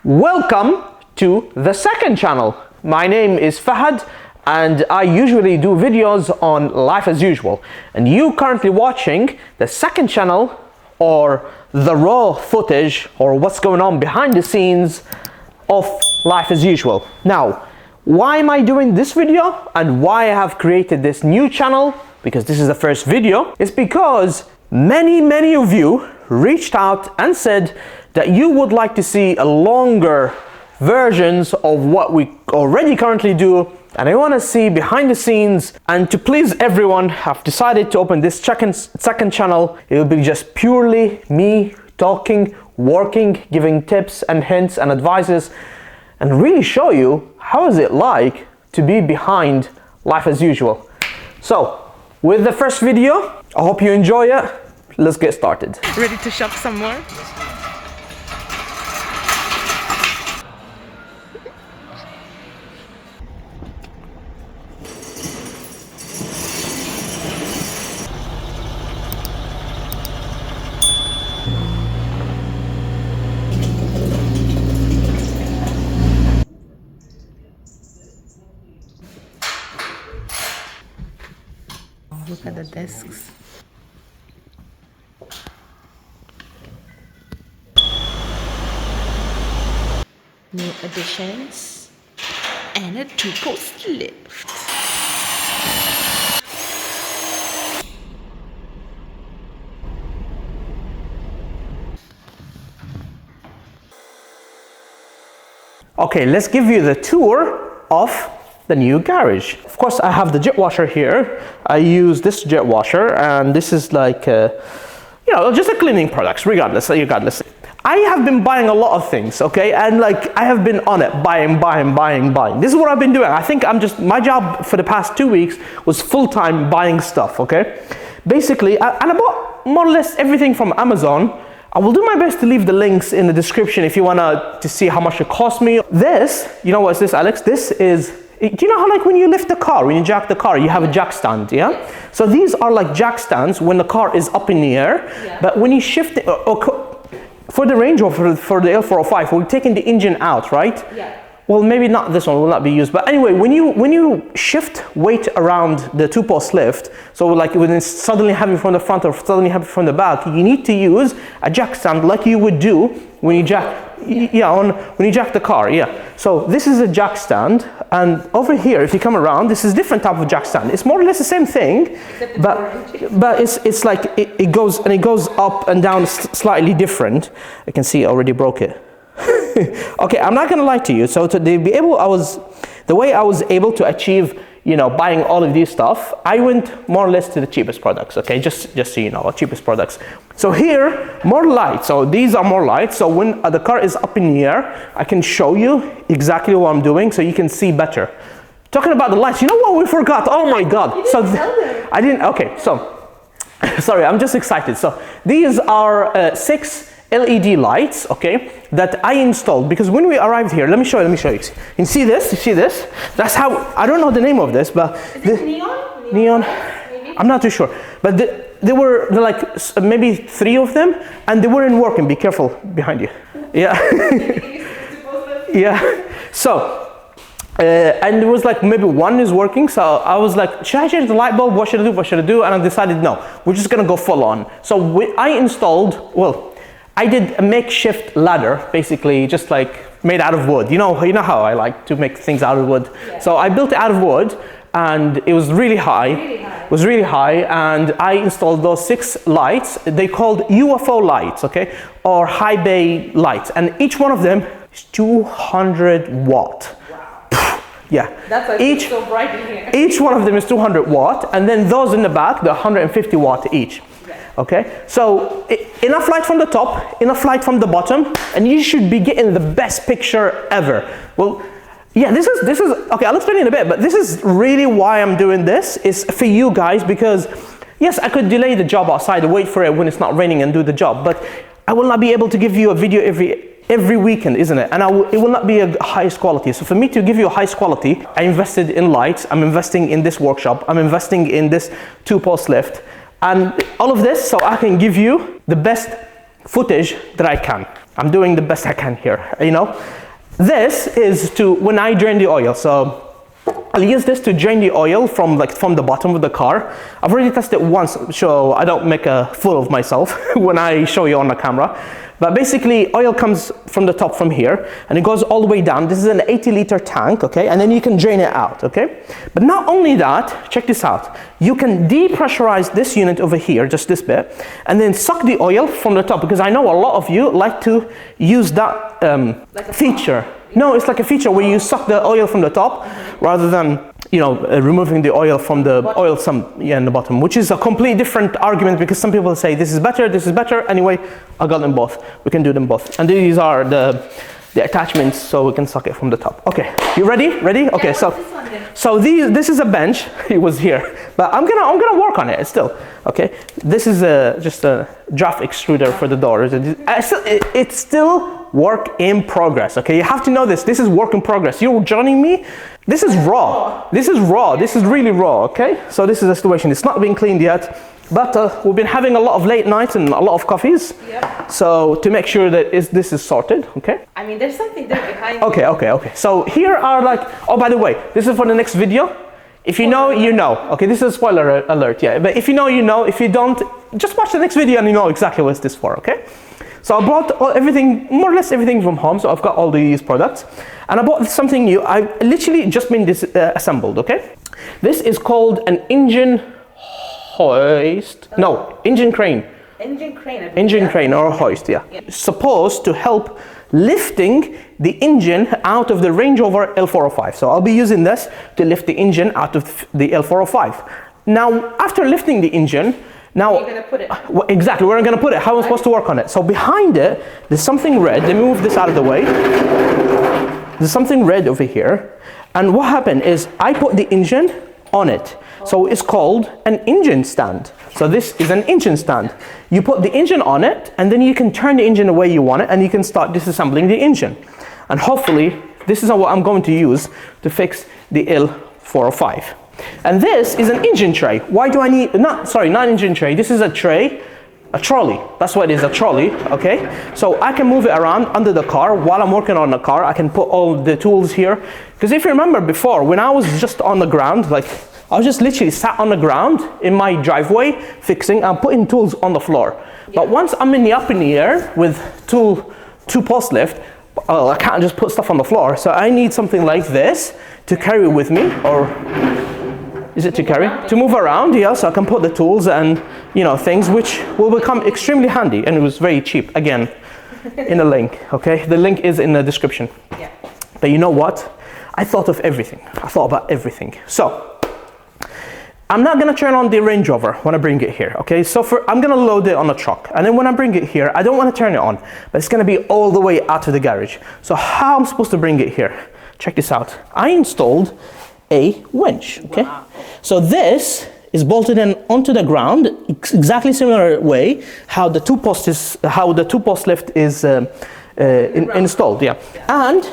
Welcome to the second channel. My name is Fahad and I usually do videos on life as usual. And you currently watching the second channel, or the raw footage, or what's going on behind the scenes of life as usual. Now, why am I doing this video and why I have created this new channel, because this is the first video, is because many of you reached out and said that you would like to see a longer versions of what we already currently do, and I want to see behind the scenes. And to please everyone, I've decided to open this second channel. It will be just purely me talking, working, giving tips and hints and advices, and really show you how is it like to be behind life as usual. So with the first video, I hope you enjoy it. Let's get started. Ready to shop some more? Look at the desks. New additions and a two-post lift. Okay, let's give you the tour of the new garage. Of course, I have the jet washer here. I use this jet washer, and this is like, just a cleaning products, regardless. I have been buying a lot of things, okay? And like, I have been on it, buying. This is what I've been doing. I think my job for the past 2 weeks was full-time buying stuff, okay? Basically, and I bought more or less everything from Amazon. I will do my best to leave the links in the description if you wanna to see how much it cost me. This, you know what's this, Alex? This is, do you know how like when you lift the car, when you jack the car, you have a jack stand, yeah? So these are like jack stands when the car is up in the air, but when you shift it, for the Range Rover, for the L405, we're taking the engine out, right? Yeah. Well, maybe not this one will not be used, but anyway, when you shift weight around the two-post lift, so like when it's suddenly heavy from the front or suddenly heavy from the back, you need to use a jack stand like you would do when you jack, when you jack the car, So this is a jack stand, and over here, if you come around, this is different type of jack stand. It's more or less the same thing, but it's like it goes up and down slightly different. I can see I already broke it. Okay, I'm not gonna lie to you. So the way I was able to achieve, buying all of these stuff, I went more or less to the cheapest products. Okay, just so you know, cheapest products. So here, more lights. So these are more lights. So when the car is up in the air, I can show you exactly what I'm doing, so you can see better. Talking about the lights, you know what we forgot? Oh my God! I didn't. Okay, so sorry, I'm just excited. So these are 6 LED lights, okay, that I installed, because when we arrived here, let me show you. You see this? That's how, I don't know the name of this, but is it neon? Neon? Maybe? I'm not too sure, but there were like maybe 3 of them, and they weren't working. Be careful behind you. Yeah. Yeah. So and it was like maybe 1 is working, so I was like, should I change the light bulb? What should I do? And I decided, no, we're just gonna go full on. So I installed, I did a makeshift ladder, basically just like made out of wood. You know how I like to make things out of wood. Yeah. So I built it out of wood, and it was really high. It was really high, and I installed those 6 lights. They called UFO lights, okay, or high bay lights, and each one of them is 200 watt. Wow. Yeah. That's why it's so bright in here. Each one of them is 200 watt, and then those in the back, they're 150 watt each. Okay, so enough light from the top, enough light from the bottom, and you should be getting the best picture ever. Well, yeah, this is okay, I'll explain in a bit, but this is really why I'm doing this, is for you guys, because yes, I could delay the job outside and wait for it when it's not raining and do the job, but I will not be able to give you a video every weekend, isn't it? And it will not be a highest quality. So for me to give you a highest quality, I invested in lights, I'm investing in this workshop, I'm investing in this two-post lift, and all of this so I can give you the best footage that I can. I'm doing the best I can here, you know. This is to, when I drain the oil, so I'll use this to drain the oil from the bottom of the car. I've already tested it once, so I don't make a fool of myself when I show you on the camera. But basically, oil comes from the top from here, and it goes all the way down. This is an 80-liter tank, okay? And then you can drain it out, okay? But not only that, check this out. You can depressurize this unit over here, just this bit, and then suck the oil from the top, because I know a lot of you like to use that feature. No, it's like a feature where you suck the oil from the top, rather than, you know, removing the oil from the oil in the bottom, which is a completely different argument, because some people say this is better, this is better. Anyway, I got them both. We can do them both. And these are the attachments, so we can suck it from the top. Okay, you ready? Ready? Okay, so this is a bench. It was here, but I'm gonna work on it still. Okay, this is just a draft extruder for the doors. It's still work in progress. Okay, you have to know this. This is work in progress. You're joining me. This is raw. This is raw. This is really raw. Okay, so this is the situation. It's not been cleaned yet, but we've been having a lot of late nights and a lot of coffees. Yep. So to make sure that this is sorted. Okay. I mean, there's something there behind. Okay. So here are oh, by the way, this is for the next video. If you know, you know. Okay, this is a spoiler alert. Yeah, but if you know, you know. If you don't, just watch the next video and you know exactly what this for. Okay. So I bought everything, more or less everything from home. So I've got all these products, and I bought something new. I literally just been assembled. Okay, this is called an engine hoist. No, engine crane. Engine crane. Engine crane or hoist. Yeah. Supposed to help lifting the engine out of the Range Rover L405. So I'll be using this to lift the engine out of the L405. Now, after lifting the engine. Now, where are you going to put it? Exactly, where I'm going to put it, how am I supposed to work on it? So behind it, there's something red. Let me move this out of the way. There's something red over here. And what happened is I put the engine on it. So it's called an engine stand. So this is an engine stand. You put the engine on it, and then you can turn the engine the way you want it, and you can start disassembling the engine. And hopefully, this is what I'm going to use to fix the L405. And this is an engine tray. Why do I need, not engine tray, this is a tray, a trolley. That's what it is, a trolley, okay? So I can move it around under the car. While I'm working on the car, I can put all the tools here. Because if you remember before, when I was just on the ground, like, I was just literally sat on the ground in my driveway, fixing and putting tools on the floor. Yeah. But once I'm up in the air with two post lift, I can't just put stuff on the floor. So I need something like this to carry with me, or is it to carry? To move around, yeah, so I can put the tools and, you know, things which will become extremely handy. And it was very cheap, again, in the link, okay? The link is in the description. Yeah. But you know what? I thought of everything. I thought about everything. So, I'm not gonna turn on the Range Rover when I bring it here, okay? So I'm gonna load it on a truck. And then when I bring it here, I don't wanna turn it on, but it's gonna be all the way out of the garage. So how am I supposed to bring it here? Check this out. I installed a winch, okay? Wow. So this is bolted in onto the ground, exactly similar way how the two post lift is installed, yeah. And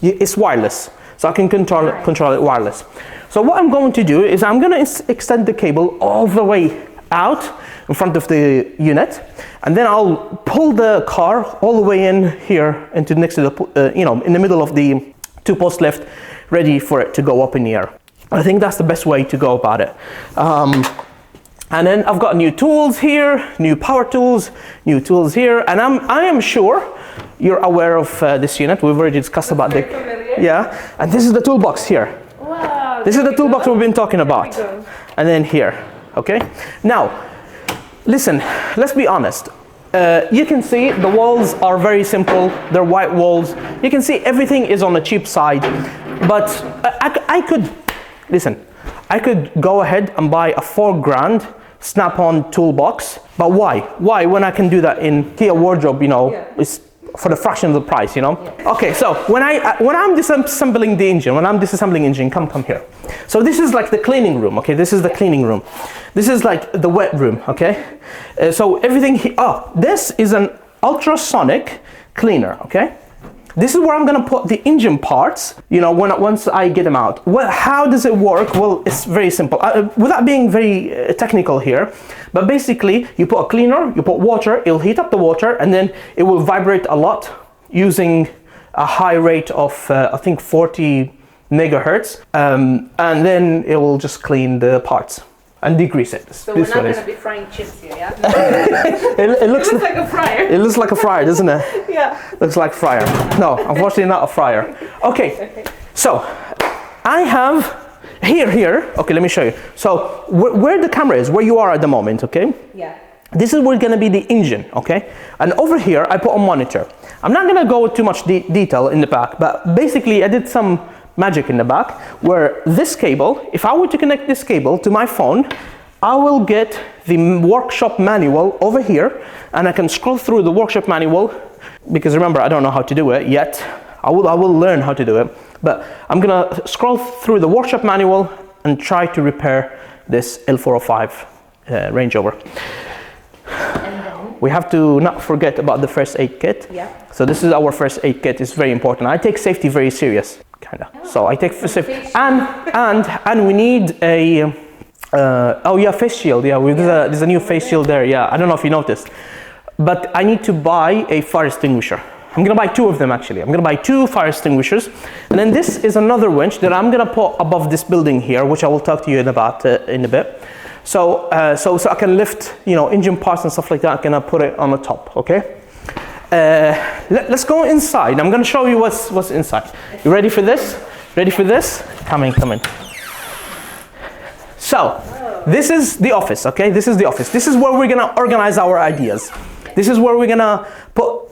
it's wireless, so I can control it wireless. So what I'm going to do is I'm going to extend the cable all the way out in front of the unit, and then I'll pull the car all the way in here into next to the in the middle of the two post lift, ready for it to go up in the air. I think that's the best way to go about it. And then I've got new tools here, new power tools, new tools here, and I am sure you're aware of this unit. We've already discussed about the and this is the toolbox here. Wow, this is the toolbox we've been talking about. And then here, okay? Now, listen, let's be honest. You can see the walls are very simple. They're white walls. You can see everything is on the cheap side. But I could go ahead and buy a $4,000 snap-on toolbox. But why? Why when I can do that in Kia wardrobe? You know, it's for the fraction of the price. You know. Yeah. Okay, so when I'm disassembling the engine, come here. So this is like the cleaning room. Okay, this is the cleaning room. This is like the wet room. Okay, so everything. This is an ultrasonic cleaner. Okay. This is where I'm gonna put the engine parts, you know, once I get them out. Well, how does it work? Well, it's very simple. Without being very technical here, but basically you put a cleaner, you put water, it'll heat up the water, and then it will vibrate a lot using a high rate of, I think 40 megahertz, and then it will just clean the parts and degrease it. So we're not going to be frying chips here, yeah? it looks like a fryer. It looks like a fryer, doesn't it? Yeah. Looks like fryer. No, unfortunately not a fryer. Okay, so I have here. Okay, let me show you. So where the camera is, where you are at the moment, okay? Yeah. This is where gonna be the engine, okay? And over here, I put a monitor. I'm not gonna go too much detail in the back, but basically I did some magic in the back where this cable, if I were to connect this cable to my phone, I will get the workshop manual over here, and I can scroll through the workshop manual, because remember, I don't know how to do it yet. I will learn how to do it, but I'm gonna scroll through the workshop manual and try to repair this L405 Range Rover. We have to not forget about the first aid kit. Yeah. So this is our first aid kit. It's very important. I take safety very serious, kinda. Oh, so I take safety, and we need a face shield. Yeah, there's a new face shield there. Yeah, I don't know if you noticed, but I need to buy a fire extinguisher. I'm gonna buy 2 of them actually. I'm gonna buy 2 fire extinguishers, and then this is another winch that I'm gonna put above this building here, which I will talk to you about in a bit. So I can lift, you know, engine parts and stuff like that. I'm gonna put it on the top, okay? Let's go inside. I'm gonna show you what's inside. You ready for this? Ready for this? Come in. So, this is the office, okay? This is the office. This is where we're gonna organize our ideas. This is where we're gonna put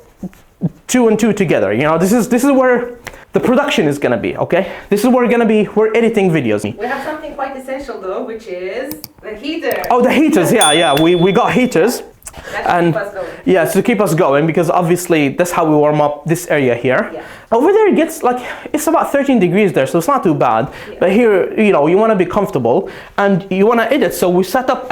2 and 2 together. You know, this is where the production is gonna be, okay? This is where we're editing videos. We have something quite essential though, which is the heater. Oh, the heaters, yeah. We got heaters. That's to keep us going. Yeah, to keep us going, because obviously that's how we warm up this area here. Yeah. Over there it gets like, it's about 13 degrees there, so it's not too bad. Yeah. But here, you know, you want to be comfortable and you want to edit. So I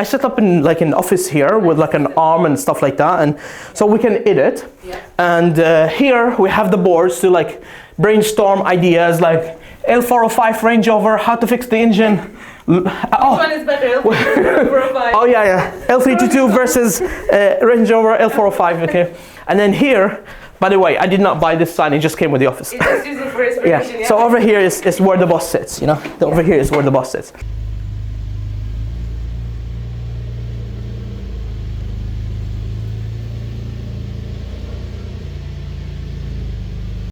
set up in like an office here with like an arm and stuff like that, and so we can edit. Yeah. And here we have the boards to like brainstorm ideas like L405 Range Rover, how to fix the engine. Which one is better, L405? Oh yeah, L322 versus Range Rover L405, okay. And then here, by the way, I did not buy this sign, it just came with the office. It's just using for inspiration, yeah. So over here is where the boss sits, you know. Over here is where the boss sits.